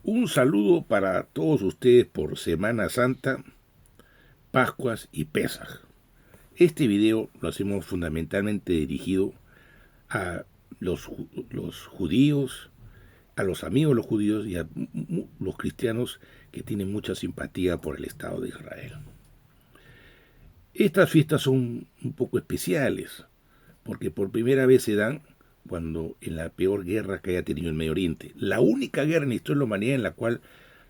Un saludo para todos ustedes por Semana Santa, Pascuas y Pesaj. Este video lo hacemos fundamentalmente dirigido a los judíos, a los amigos de los judíos y a los cristianos que tienen mucha simpatía por el Estado de Israel. Estas fiestas son un poco especiales porque por primera vez se dan cuando en la peor guerra que haya tenido el Medio Oriente, la única guerra en la historia de la humanidad en la cual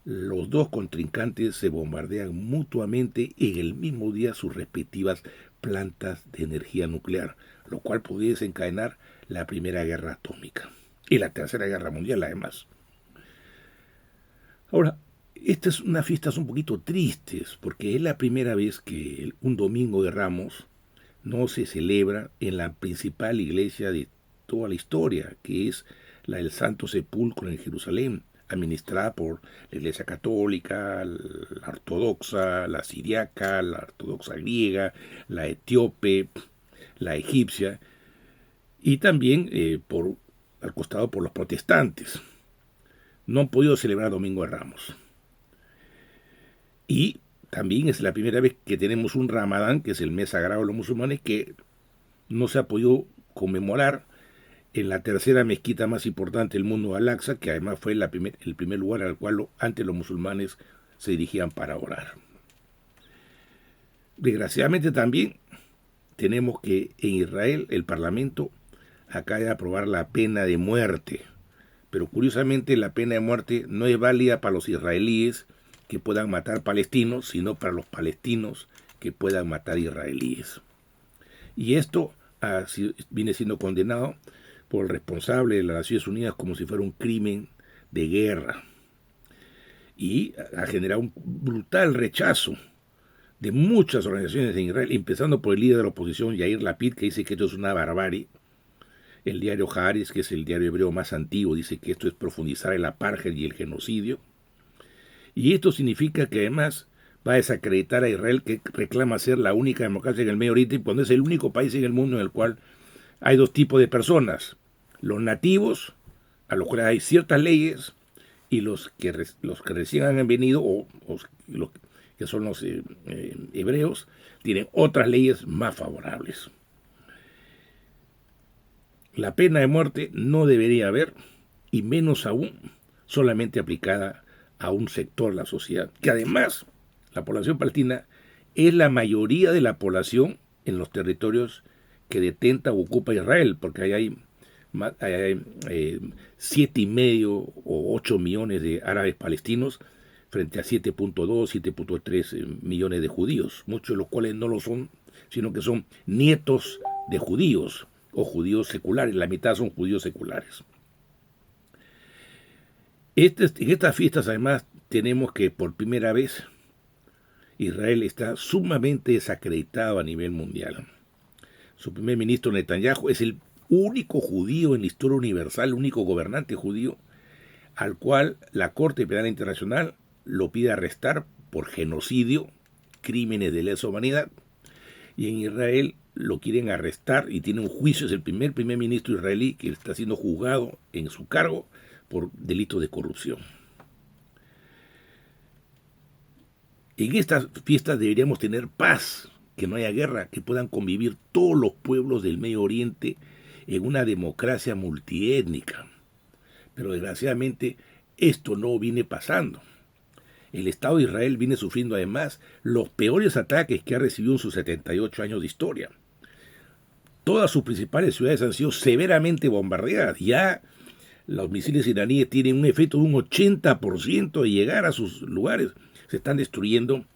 los dos contrincantes se bombardean mutuamente en el mismo día sus respectivas plantas de energía nuclear, lo cual podría desencadenar la Primera Guerra Atómica y la Tercera Guerra Mundial además. Ahora, estas son unas fiestas un poquito tristes porque es la primera vez que un domingo de Ramos no se celebra en la principal iglesia de toda la historia, que es la del Santo Sepulcro en Jerusalén, administrada por la Iglesia Católica, la Ortodoxa, la Siriaca, la Ortodoxa griega, la etíope, la egipcia, y también al costado por los protestantes. No han podido celebrar Domingo de Ramos. Y también es la primera vez que tenemos un Ramadán, que es el mes sagrado de los musulmanes, que no se ha podido conmemorar en la tercera mezquita más importante del mundo, Al-Aqsa, que además fue el primer lugar al cual antes los musulmanes se dirigían para orar. Desgraciadamente también tenemos que en Israel el Parlamento acaba de aprobar la pena de muerte, pero curiosamente la pena de muerte no es válida para los israelíes que puedan matar palestinos, sino para los palestinos que puedan matar israelíes. Y esto viene siendo condenado por el responsable de las Naciones Unidas como si fuera un crimen de guerra. Y ha generado un brutal rechazo de muchas organizaciones en Israel, empezando por el líder de la oposición, Yair Lapid, que dice que esto es una barbarie. El diario Haaretz, que es el diario hebreo más antiguo, dice que esto es profundizar el apartheid y el genocidio. Y esto significa que además va a desacreditar a Israel, que reclama ser la única democracia en el Medio Oriente, cuando es el único país en el mundo en el cual hay dos tipos de personas: los nativos, a los cuales hay ciertas leyes, y los que recién han venido, o los que son los hebreos, tienen otras leyes más favorables. La pena de muerte no debería haber, y menos aún solamente aplicada a un sector de la sociedad, que además la población palestina es la mayoría de la población en los territorios que detenta o ocupa Israel, porque ahí hay 7,5 o 8 millones de árabes palestinos frente a 7,2, 7,3 millones de judíos, muchos de los cuales no lo son, sino que son nietos de judíos o judíos seculares, la mitad son judíos seculares. En estas fiestas además tenemos que por primera vez Israel está sumamente desacreditado a nivel mundial. Su primer ministro Netanyahu es el único judío en la historia universal, el único gobernante judío al cual la Corte Penal Internacional lo pide arrestar por genocidio, crímenes de lesa humanidad, y en Israel lo quieren arrestar y tiene un juicio. Es el primer ministro israelí que está siendo juzgado en su cargo por delitos de corrupción. En estas fiestas deberíamos tener paz, que no haya guerra, que puedan convivir todos los pueblos del Medio Oriente en una democracia multiétnica. Pero desgraciadamente esto no viene pasando. El Estado de Israel viene sufriendo además los peores ataques que ha recibido en sus 78 años de historia. Todas sus principales ciudades han sido severamente bombardeadas. Ya los misiles iraníes tienen un efecto de un 80% de llegar a sus lugares. Se están destruyendo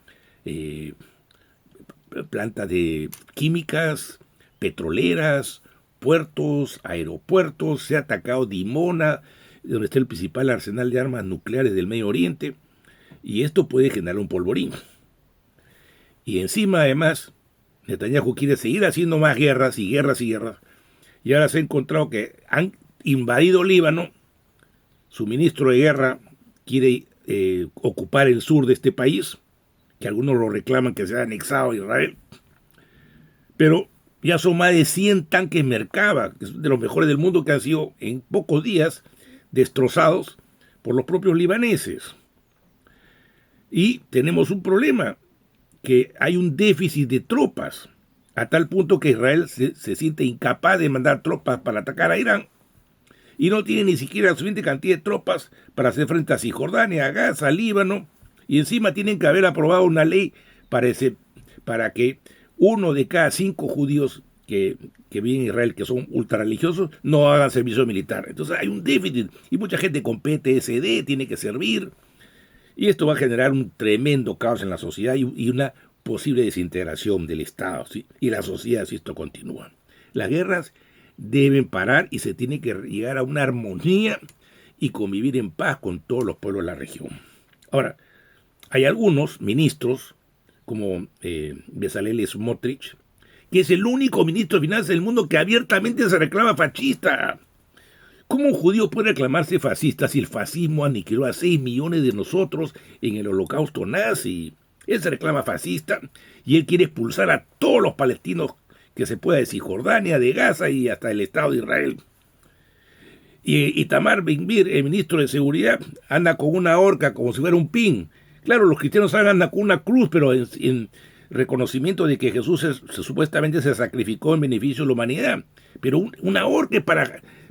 plantas de químicas, petroleras, puertos, aeropuertos. Se ha atacado Dimona, donde está el principal arsenal de armas nucleares del Medio Oriente, y esto puede generar un polvorín. Y encima, además, Netanyahu quiere seguir haciendo más guerras y guerras y guerras, y ahora se ha encontrado que han invadido Líbano. Su ministro de guerra quiere ocupar el sur de este país, que algunos lo reclaman que sea anexado a Israel, pero ya son más de 100 tanques Merkava, que son de los mejores del mundo, que han sido en pocos días destrozados por los propios libaneses. Y tenemos un problema, que hay un déficit de tropas, a tal punto que Israel se siente incapaz de mandar tropas para atacar a Irán, y no tiene ni siquiera la suficiente cantidad de tropas para hacer frente a Cisjordania, a Gaza, a Líbano, y encima tienen que haber aprobado una ley para que 1 de cada 5 judíos que viven en Israel, que son ultrarreligiosos, no hagan servicio militar. Entonces hay un déficit, y mucha gente con PTSD tiene que servir, y esto va a generar un tremendo caos en la sociedad y una posible desintegración del Estado, ¿sí? Y la sociedad, si esto continúa. Las guerras deben parar y se tiene que llegar a una armonía y convivir en paz con todos los pueblos de la región. Ahora, hay algunos ministros, como Bezalel Smotrich, que es el único ministro de finanzas del mundo que abiertamente se reclama fascista. ¿Cómo un judío puede reclamarse fascista si el fascismo aniquiló a 6 millones de nosotros en el holocausto nazi? Él se reclama fascista y él quiere expulsar a todos los palestinos que se pueda de Cisjordania, de Gaza y hasta el Estado de Israel. Y Itamar Ben-Gvir, el ministro de Seguridad, anda con una horca como si fuera un pin. Claro, los cristianos andan con una cruz, pero en reconocimiento de que Jesús supuestamente se sacrificó en beneficio de la humanidad. Pero una horca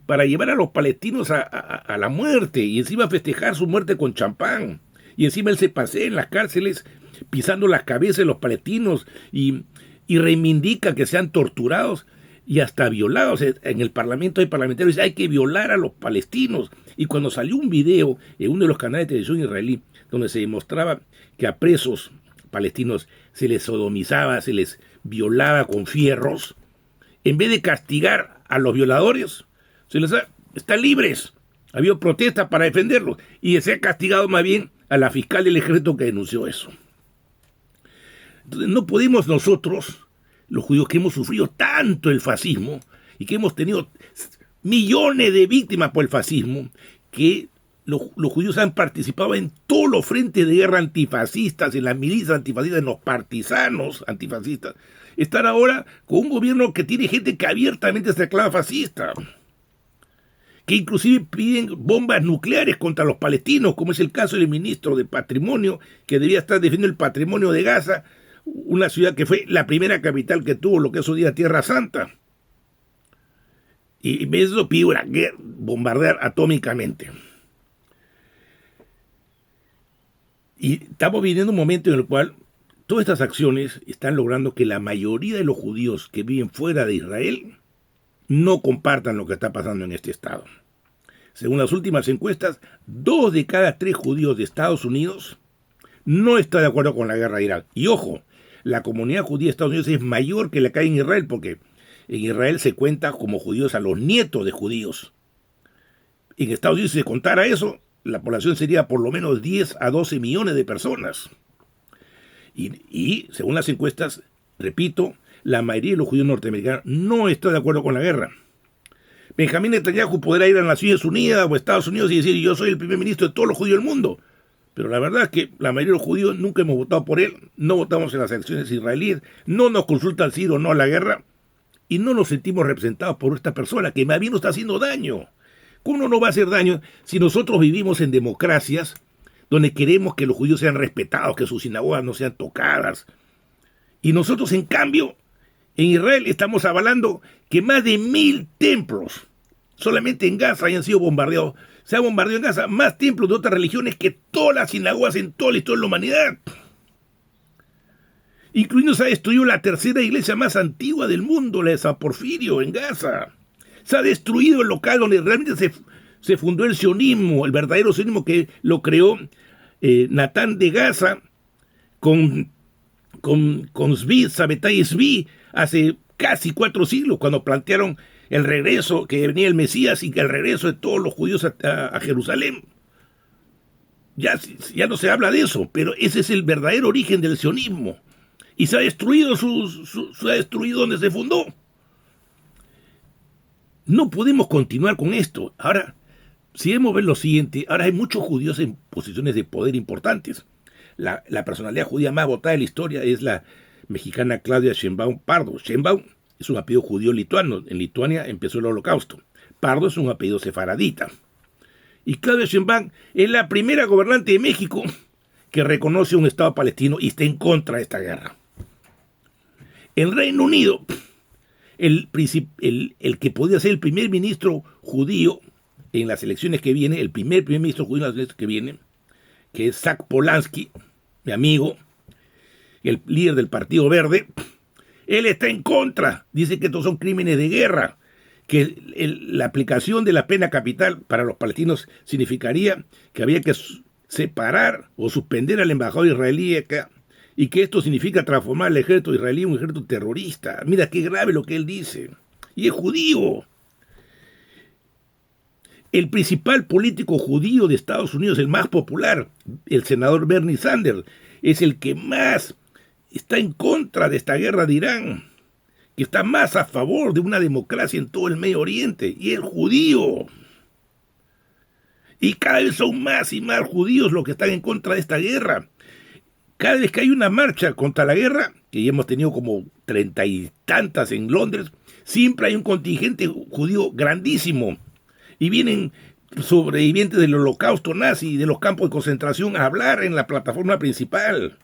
para llevar a los palestinos a la muerte y encima festejar su muerte con champán. Y encima él se pasea en las cárceles pisando las cabezas de los palestinos y reivindica que sean torturados y hasta violados. En el Parlamento hay parlamentarios que hay que violar a los palestinos. Y cuando salió un video en uno de los canales de televisión israelí donde se demostraba que a presos palestinos se les sodomizaba, se les violaba con fierros, en vez de castigar a los violadores, están libres. Había protestas para defenderlos y se ha castigado más bien a la fiscal del ejército que denunció eso. Entonces no podemos nosotros, los judíos que hemos sufrido tanto el fascismo y que hemos tenido millones de víctimas por el fascismo, que los judíos han participado en todos los frentes de guerra antifascistas, en las milicias antifascistas, en los partisanos antifascistas, estar ahora con un gobierno que tiene gente que abiertamente se declara fascista, que inclusive piden bombas nucleares contra los palestinos, como es el caso del ministro de Patrimonio, que debía estar defendiendo el patrimonio de Gaza, una ciudad que fue la primera capital que tuvo lo que es hoy día Tierra Santa. Y eso pide una guerra, bombardear atómicamente. Y estamos viviendo un momento en el cual todas estas acciones están logrando que la mayoría de los judíos que viven fuera de Israel no compartan lo que está pasando en este estado. Según las últimas encuestas, 2 de cada 3 judíos de Estados Unidos no está de acuerdo con la guerra de Irak. Y ojo, la comunidad judía de Estados Unidos es mayor que la que hay en Israel, porque en Israel se cuenta como judíos a los nietos de judíos. En Estados Unidos, si se contara eso, la población sería por lo menos 10 a 12 millones de personas. Y según las encuestas, repito, la mayoría de los judíos norteamericanos no está de acuerdo con la guerra. Benjamín Netanyahu podrá ir a las Naciones Unidas o a Estados Unidos y decir: yo soy el primer ministro de todos los judíos del mundo. Pero la verdad es que la mayoría de los judíos nunca hemos votado por él, no votamos en las elecciones israelíes, no nos consultan si ir o no a la guerra, y no nos sentimos representados por esta persona que más bien nos está haciendo daño. ¿Cómo no nos va a hacer daño si nosotros vivimos en democracias donde queremos que los judíos sean respetados, que sus sinagogas no sean tocadas? Y nosotros, en cambio, en Israel estamos avalando que más de 1000 templos solamente en Gaza hayan sido bombardeados. Se ha bombardeado en Gaza más templos de otras religiones que todas las sinagogas en toda la historia de la humanidad. Incluido se ha destruido la tercera iglesia más antigua del mundo, la de San Porfirio, en Gaza. Se ha destruido el local donde realmente se fundó el sionismo, el verdadero sionismo que lo creó Natán de Gaza con Zvi, Sabbatai Zvi, hace casi 4 siglos, cuando plantearon el regreso, que venía el Mesías y que el regreso de todos los judíos a Jerusalén. Ya no se habla de eso, pero ese es el verdadero origen del sionismo. Y se ha destruido se ha destruido donde se fundó. No podemos continuar con esto. Ahora, si debemos ver lo siguiente, ahora hay muchos judíos en posiciones de poder importantes. La personalidad judía más votada de la historia es la mexicana Claudia Sheinbaum Pardo. Sheinbaum es un apellido judío lituano. En Lituania empezó el holocausto. Pardo es un apellido sefaradita. Y Claudia Sheinbaum es la primera gobernante de México que reconoce un Estado palestino y está en contra de esta guerra. En Reino Unido, el que podía ser el primer ministro judío en las elecciones que vienen, el primer ministro judío en las elecciones que vienen, que es Zach Polanski, mi amigo, el líder del Partido Verde, él está en contra, dice que estos son crímenes de guerra, que la aplicación de la pena capital para los palestinos significaría que había que separar o suspender al embajador israelí acá, y que esto significa transformar al ejército israelí en un ejército terrorista. Mira qué grave lo que él dice. Y es judío. El principal político judío de Estados Unidos, el más popular, el senador Bernie Sanders, es el que más está en contra de esta guerra de Irán, que está más a favor de una democracia en todo el Medio Oriente, y es judío. Y cada vez son más y más judíos los que están en contra de esta guerra. Cada vez que hay una marcha contra la guerra, que ya hemos tenido como 30 y tantas en Londres, siempre hay un contingente judío grandísimo. Y vienen sobrevivientes del holocausto nazi y de los campos de concentración a hablar en la plataforma principal.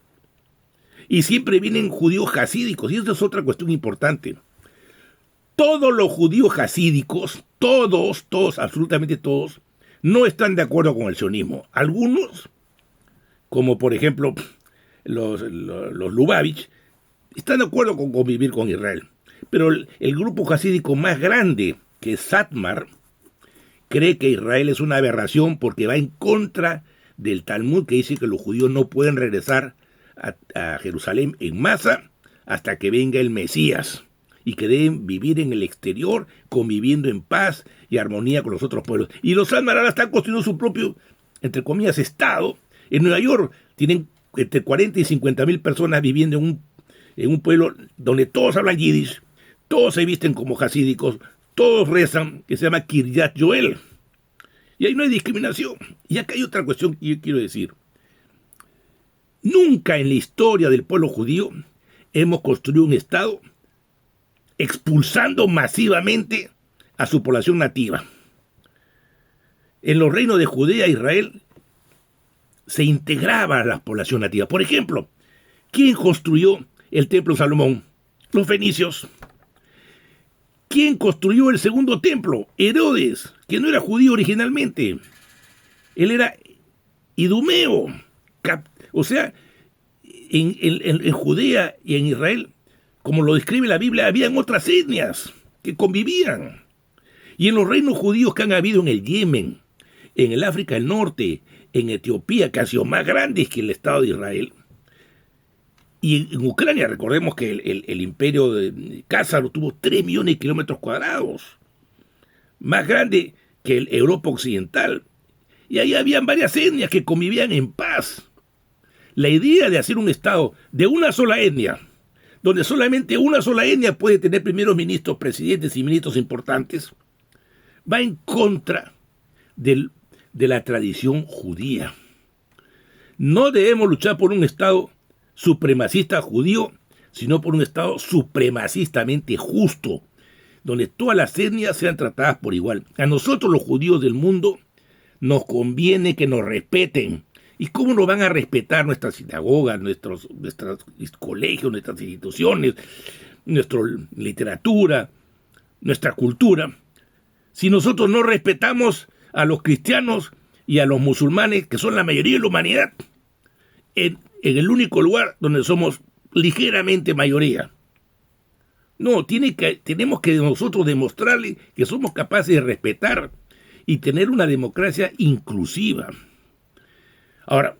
Y siempre vienen judíos hasídicos, y eso es otra cuestión importante. Todos los judíos hasídicos, todos, absolutamente todos, no están de acuerdo con el sionismo. Algunos, como por ejemplo los Lubavitch, están de acuerdo con convivir con Israel. Pero el grupo hasídico más grande, que es Satmar, cree que Israel es una aberración porque va en contra del Talmud, que dice que los judíos no pueden regresar a Jerusalén en masa hasta que venga el Mesías, y que deben vivir en el exterior conviviendo en paz y armonía con los otros pueblos. Y los Satmar ahora están construyendo su propio, entre comillas, Estado. En Nueva York tienen entre 40 y 50 mil personas viviendo en un pueblo donde todos hablan yiddish, todos se visten como hasídicos, todos rezan, que se llama Kiryat Joel. Y ahí no hay discriminación. Y acá hay otra cuestión que yo quiero decir. Nunca en la historia del pueblo judío hemos construido un Estado expulsando masivamente a su población nativa. En los reinos de Judea e Israel se integraba a la población nativa. Por ejemplo, ¿quién construyó el templo de Salomón? Los fenicios. ¿Quién construyó el segundo templo? Herodes, que no era judío originalmente. Él era idumeo. O sea, en Judea y en Israel, como lo describe la Biblia, habían otras etnias que convivían. Y en los reinos judíos que han habido en el Yemen, en el África del Norte, en Etiopía, que han sido más grandes que el Estado de Israel, y en Ucrania, recordemos que el imperio de Cásaro tuvo 3 millones de kilómetros cuadrados, más grande que Europa Occidental. Y ahí habían varias etnias que convivían en paz. La idea de hacer un Estado de una sola etnia, donde solamente una sola etnia puede tener primeros ministros, presidentes y ministros importantes, va en contra de la tradición judía. No debemos luchar por un Estado supremacista judío, sino por un Estado supremacistamente justo, donde todas las etnias sean tratadas por igual. A nosotros los judíos del mundo nos conviene que nos respeten. ¿Y cómo nos van a respetar nuestras sinagogas, nuestros colegios, nuestras instituciones, nuestra literatura, nuestra cultura, si nosotros no respetamos a los cristianos y a los musulmanes, que son la mayoría de la humanidad, en el único lugar donde somos ligeramente mayoría? No, tenemos que nosotros demostrarle que somos capaces de respetar y tener una democracia inclusiva. Ahora,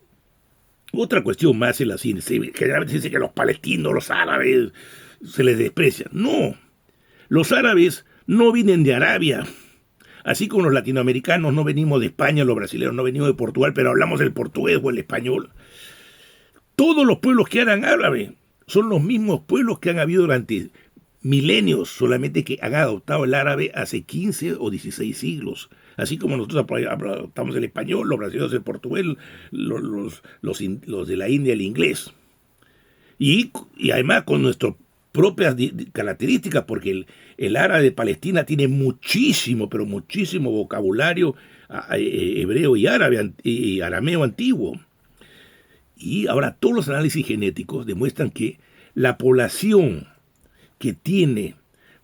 otra cuestión más es la ciencia. Generalmente se dice que los palestinos, los árabes, se les desprecia. No, los árabes no vienen de Arabia. Así como los latinoamericanos no venimos de España, los brasileños no venimos de Portugal, pero hablamos el portugués o el español. Todos los pueblos que eran árabes son los mismos pueblos que han habido durante milenios, solamente que han adoptado el árabe hace 15 o 16 siglos. Así como nosotros adoptamos el español, los brasileños el portugués, los de la India el inglés. Y además con nuestro propias características, porque el árabe de Palestina tiene muchísimo, pero muchísimo vocabulario hebreo y árabe y arameo antiguo. Y ahora todos los análisis genéticos demuestran que la población que tiene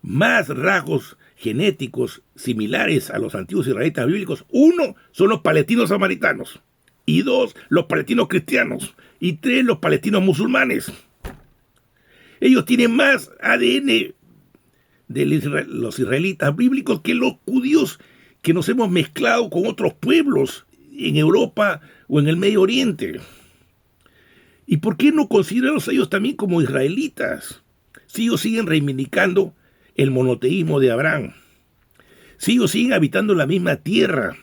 más rasgos genéticos similares a los antiguos israelitas bíblicos, 1, son los palestinos samaritanos, y 2, los palestinos cristianos, y 3, los palestinos musulmanes. Ellos tienen más ADN de los israelitas bíblicos que los judíos que nos hemos mezclado con otros pueblos en Europa o en el Medio Oriente. ¿Y por qué no considerarlos ellos también como israelitas? Si ellos siguen reivindicando el monoteísmo de Abraham, si ellos siguen habitando la misma tierra,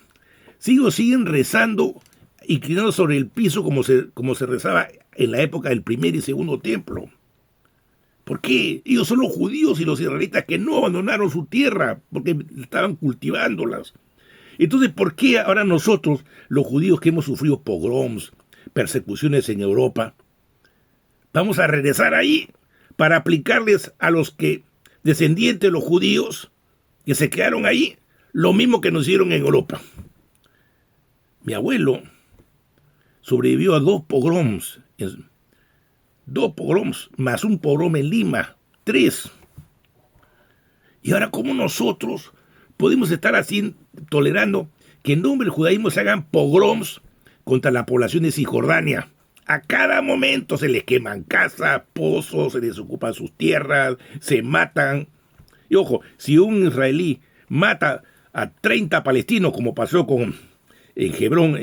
si ellos siguen rezando, inclinados sobre el piso como se rezaba en la época del primer y segundo templo. ¿Por qué? Ellos son los judíos y los israelitas que no abandonaron su tierra porque estaban cultivándolas. Entonces, ¿por qué ahora nosotros, los judíos que hemos sufrido pogroms, persecuciones en Europa, vamos a regresar ahí para aplicarles a los que descendientes de los judíos que se quedaron ahí lo mismo que nos hicieron en Europa? Mi abuelo sobrevivió a 2 pogroms, 2 pogroms más un pogrom en Lima, 3. Y ahora, ¿cómo nosotros podemos estar así tolerando que en nombre del judaísmo se hagan pogroms contra la población de Cisjordania? A cada momento se les queman casas, pozos, se les ocupan sus tierras, se matan. Y ojo, si un israelí mata a 30 palestinos, como pasó en Hebrón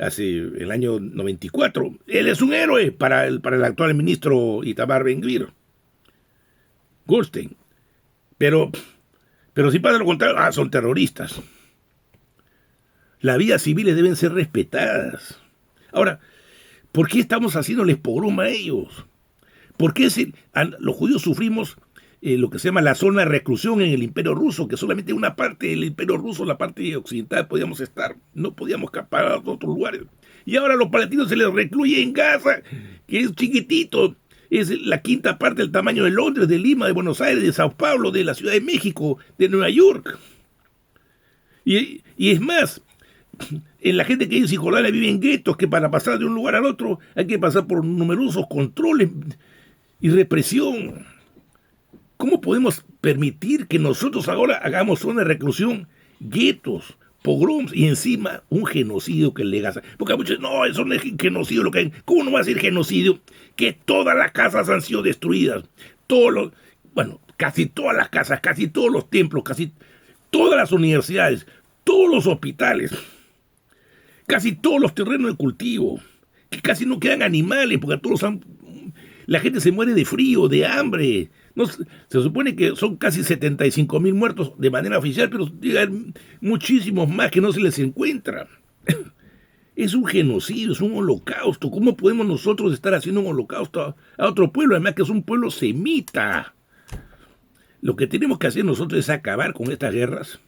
hace el año 94, él es un héroe para el actual ministro Itamar Ben-Gvir, Goldstein. Pero si pasa lo contrario, son terroristas. Las vidas civiles deben ser respetadas. Ahora, ¿por qué estamos haciéndoles pogrom a ellos? ¿Por qué los judíos sufrimos lo que se llama la zona de reclusión en el Imperio Ruso, que solamente una parte del Imperio Ruso, la parte occidental, podíamos estar, no podíamos escapar a otros lugares? Y ahora a los palestinos se les recluye en Gaza, que es chiquitito, es la 5ª parte del tamaño de Londres, de Lima, de Buenos Aires, de Sao Paulo, de la Ciudad de México, de Nueva York. Y es más, en la gente que en Cisjordania vive en guetos, que para pasar de un lugar al otro hay que pasar por numerosos controles y represión. ¿Cómo podemos permitir que nosotros ahora hagamos zona de reclusión, guetos, pogroms y encima un genocidio que le Gaza? Porque muchos dicen, no, eso no es genocidio lo que hay. ¿Cómo no va a ser genocidio? Que todas las casas han sido destruidas. Casi todas las casas, casi todos los templos, casi todas las universidades, todos los hospitales, casi todos los terrenos de cultivo, que casi no quedan animales, porque la gente se muere de frío, de hambre. No, se supone que son casi 75,000 muertos de manera oficial, pero hay muchísimos más que no se les encuentra. Es un genocidio, es un holocausto. ¿Cómo podemos nosotros estar haciendo un holocausto a otro pueblo? Además que es un pueblo semita. Lo que tenemos que hacer nosotros es acabar con estas guerras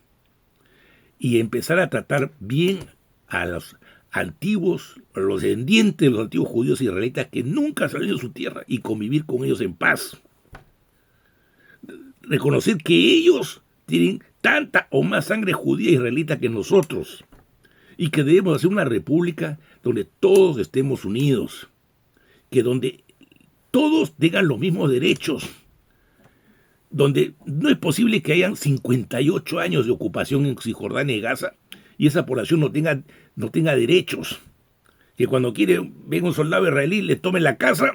y empezar a tratar bien a los antiguos, los descendientes de los antiguos judíos israelitas que nunca salieron de su tierra y convivir con ellos en paz. Reconocer que ellos tienen tanta o más sangre judía e israelita que nosotros y que debemos hacer una república donde todos estemos unidos, que donde todos tengan los mismos derechos, donde no es posible que hayan 58 años de ocupación en Cisjordania y Gaza y esa población no tenga derechos, que cuando venga un soldado israelí, le tome la casa,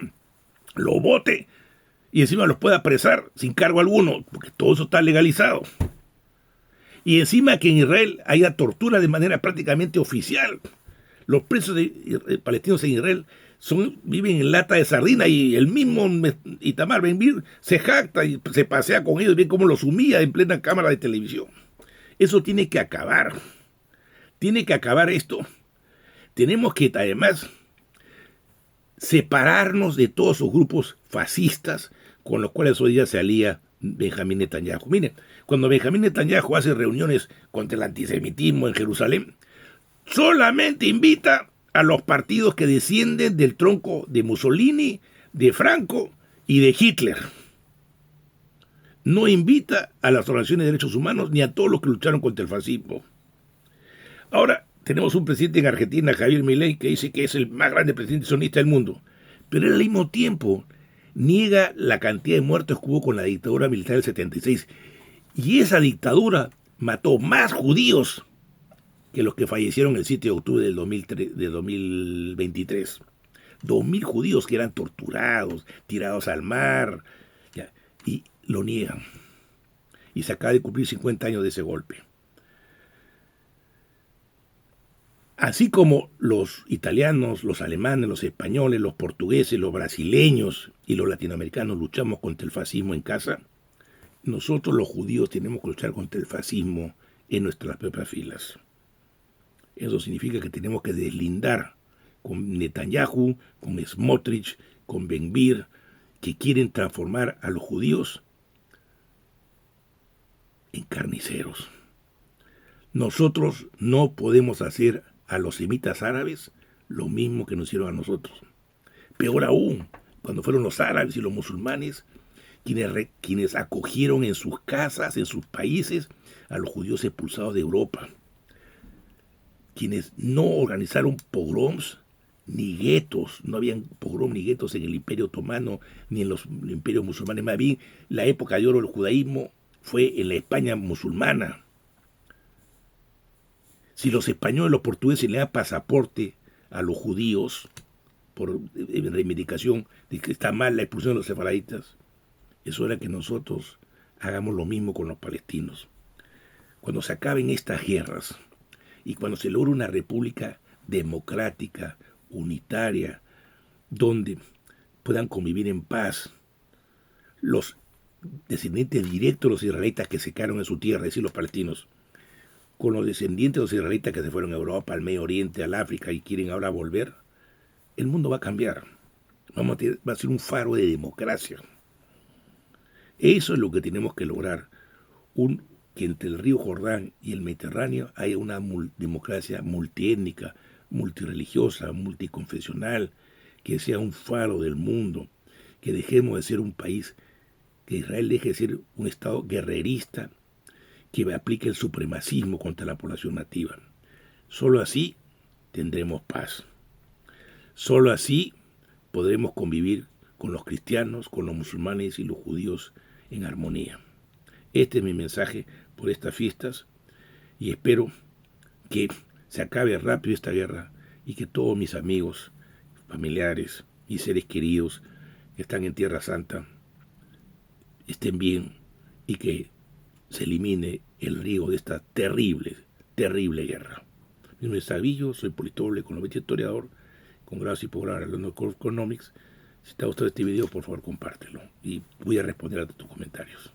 lo bote y encima los pueda apresar sin cargo alguno, porque todo eso está legalizado. Y encima que en Israel haya tortura de manera prácticamente oficial. Los presos palestinos en Israel viven en lata de sardina y el mismo Itamar Ben-Gvir se jacta y se pasea con ellos, ve cómo los humilla en plena cámara de televisión. Eso tiene que acabar. Tiene que acabar esto. Tenemos que además separarnos de todos esos grupos fascistas con los cuales hoy día se alía Benjamín Netanyahu. Miren, cuando Benjamín Netanyahu hace reuniones contra el antisemitismo en Jerusalén, solamente invita a los partidos que descienden del tronco de Mussolini, de Franco y de Hitler. no invita a las organizaciones de derechos humanos ni a todos los que lucharon contra el fascismo. Ahora tenemos un presidente en Argentina, Javier Milei, que dice que es el más grande presidente sionista del mundo, pero al mismo tiempo niega la cantidad de muertos que hubo con la dictadura militar del 76. Y esa dictadura mató más judíos que los que fallecieron el 7 de octubre del 2023. 2.000 judíos que eran torturados, tirados al mar, ya, y lo niegan. Y se acaba de cumplir 50 años de ese golpe. Así como los italianos, los alemanes, los españoles, los portugueses, los brasileños y los latinoamericanos luchamos contra el fascismo en casa, nosotros los judíos tenemos que luchar contra el fascismo en nuestras propias filas. Eso significa que tenemos que deslindar con Netanyahu, con Smotrich, con Ben-Gvir, que quieren transformar a los judíos en carniceros. Nosotros no podemos hacer a los semitas árabes lo mismo que nos hicieron a nosotros. Peor aún, cuando fueron los árabes y los musulmanes quienes acogieron en sus casas, en sus países, a los judíos expulsados de Europa. Quienes no organizaron pogroms ni guetos, no habían pogrom ni guetos en el Imperio Otomano ni en los imperios musulmanes. Más bien, la época de oro del judaísmo fue en la España musulmana. Si los españoles y los portugueses le dan pasaporte a los judíos por reivindicación de que está mal la expulsión de los sefaraditas, es hora que nosotros hagamos lo mismo con los palestinos. Cuando se acaben estas guerras y cuando se logre una república democrática, unitaria, donde puedan convivir en paz los descendientes directos de los israelitas que se quedaron en su tierra, es decir, los palestinos, con los descendientes de los israelitas que se fueron a Europa, al Medio Oriente, al África y quieren ahora volver, el mundo va a cambiar. Va a ser un faro de democracia. Eso es lo que tenemos que lograr, que entre el río Jordán y el Mediterráneo haya una democracia multiétnica, multireligiosa, multiconfesional, que sea un faro del mundo, que dejemos de ser un país, que Israel deje de ser un Estado guerrerista, que aplique el supremacismo contra la población nativa. Solo así tendremos paz. Solo así podremos convivir con los cristianos, con los musulmanes y los judíos en armonía. Este es mi mensaje por estas fiestas y espero que se acabe rápido esta guerra y que todos mis amigos, familiares y seres queridos que están en Tierra Santa estén bien y que se elimine el riesgo de esta terrible, terrible guerra. Mi nombre es Sabillo, soy politólogo, economista y historiador, con grados y posgrados en London School of Economics. Si te ha gustado este video, por favor, compártelo y voy a responder a tus comentarios.